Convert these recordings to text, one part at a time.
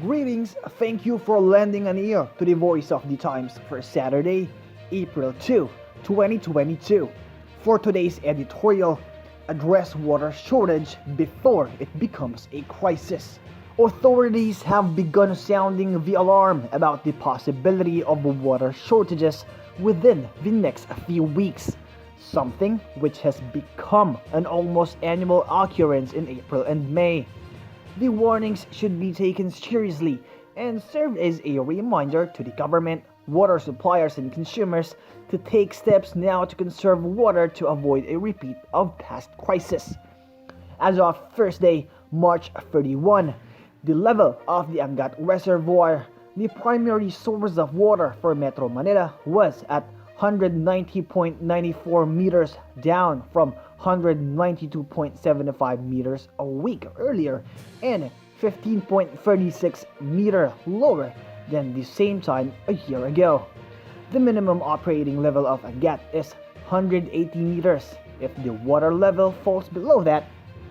Greetings, thank you for lending an ear to the Voice of the Times for Saturday, April 2, 2022. For today's editorial, address water shortage before it becomes a crisis. Authorities have begun sounding the alarm about the possibility of water shortages within the next few weeks, something which has become an almost annual occurrence in April and May. The warnings should be taken seriously and serve as a reminder to the government, water suppliers, and consumers to take steps now to conserve water to avoid a repeat of past crises. As of Thursday, March 31, the level of the Angat Reservoir, the primary source of water for Metro Manila, was at 190.94 meters, down from 192.75 meters a week earlier and 15.36 meter lower than the same time a year ago. The minimum operating level of Angat is 180 meters. If the water level falls below that,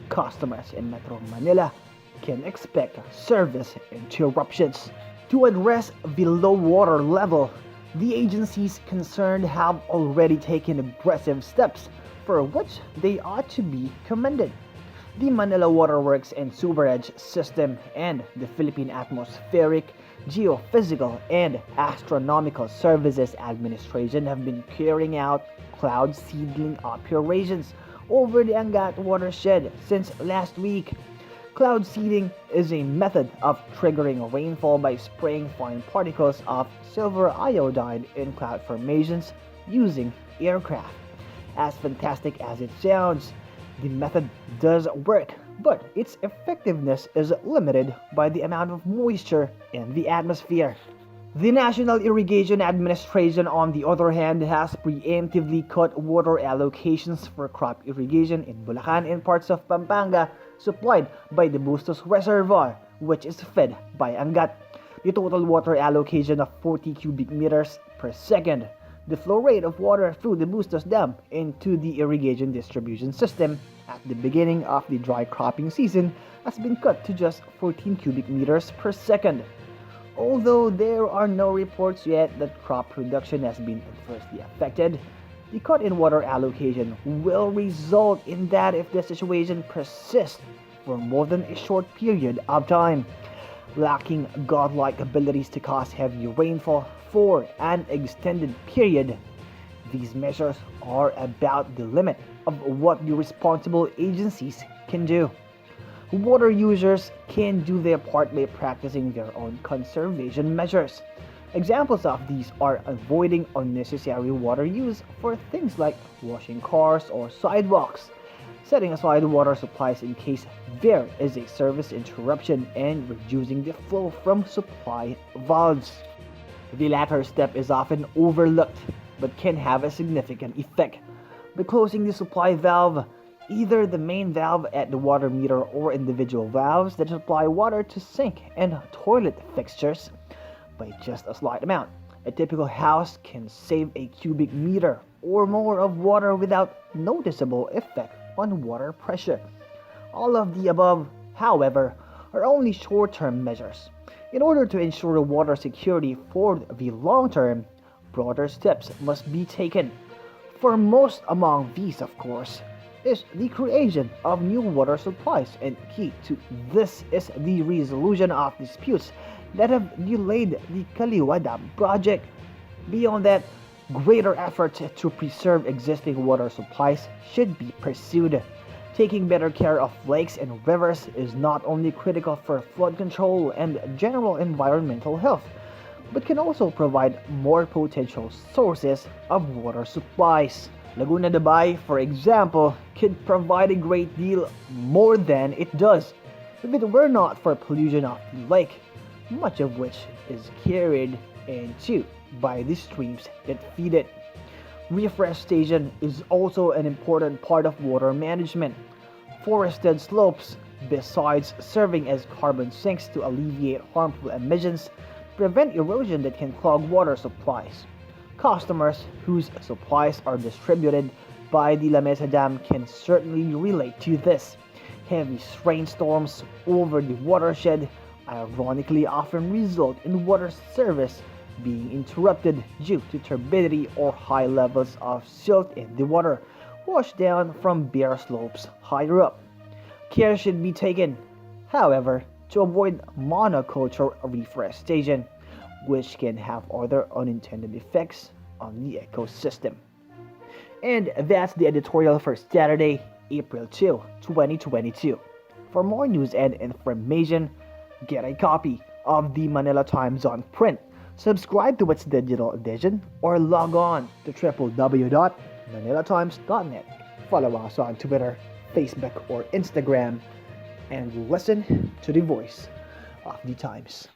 customers in Metro Manila can expect service interruptions. To address the low water level, the agencies concerned have already taken aggressive steps for which they ought to be commended. The Manila Waterworks and Sewerage System and the Philippine Atmospheric, Geophysical, and Astronomical Services Administration have been carrying out cloud seeding operations over the Angat watershed since last week. Cloud seeding is a method of triggering rainfall by spraying fine particles of silver iodide in cloud formations using aircraft. As fantastic as it sounds, the method does work, but its effectiveness is limited by the amount of moisture in the atmosphere. The National Irrigation Administration, on the other hand, has preemptively cut water allocations for crop irrigation in Bulacan and parts of Pampanga supplied by the Bustos Reservoir, which is fed by Angat. The total water allocation of 40 cubic meters per second. The flow rate of water through the Bustos Dam into the irrigation distribution system at the beginning of the dry cropping season has been cut to just 14 cubic meters per second. Although there are no reports yet that crop production has been adversely affected, the cut in water allocation will result in that if the situation persists for more than a short period of time. Lacking godlike abilities to cause heavy rainfall for an extended period, these measures are about the limit of what the responsible agencies can do. Water users can do their part by practicing their own conservation measures. Examples of these are avoiding unnecessary water use for things like washing cars or sidewalks, setting aside water supplies in case there is a service interruption, and reducing the flow from supply valves. The latter step is often overlooked but can have a significant effect. By closing the supply valve, either the main valve at the water meter or individual valves that supply water to sink and toilet fixtures, by just a slight amount, a typical house can save a cubic meter or more of water without noticeable effect on water pressure. All of the above, however, are only short-term measures. In order to ensure water security for the long term, broader steps must be taken. Foremost among these, of course, is the creation of new water supplies, and key to this is the resolution of disputes that have delayed the Kaliwa Dam project. Beyond that, greater efforts to preserve existing water supplies should be pursued. Taking better care of lakes and rivers is not only critical for flood control and general environmental health, but can also provide more potential sources of water supplies. Laguna de Bay, for example, could provide a great deal more than it does if it were not for pollution of the lake, much of which is carried into by the streams that feed it. Reforestation is also an important part of water management. Forested slopes, besides serving as carbon sinks to alleviate harmful emissions, prevent erosion that can clog water supplies. Customers whose supplies are distributed by the La Mesa Dam can certainly relate to this. Heavy rainstorms over the watershed ironically often result in water service being interrupted due to turbidity or high levels of silt in the water washed down from bare slopes higher up. Care should be taken, however, to avoid monoculture reforestation, which can have other unintended effects on the ecosystem. And that's the editorial for Saturday, April 2, 2022. For more news and information, get a copy of the Manila Times on print, subscribe to its digital edition, or log on to www.manilatimes.net. Follow us on Twitter, Facebook, or Instagram, and listen to the voice of the Times.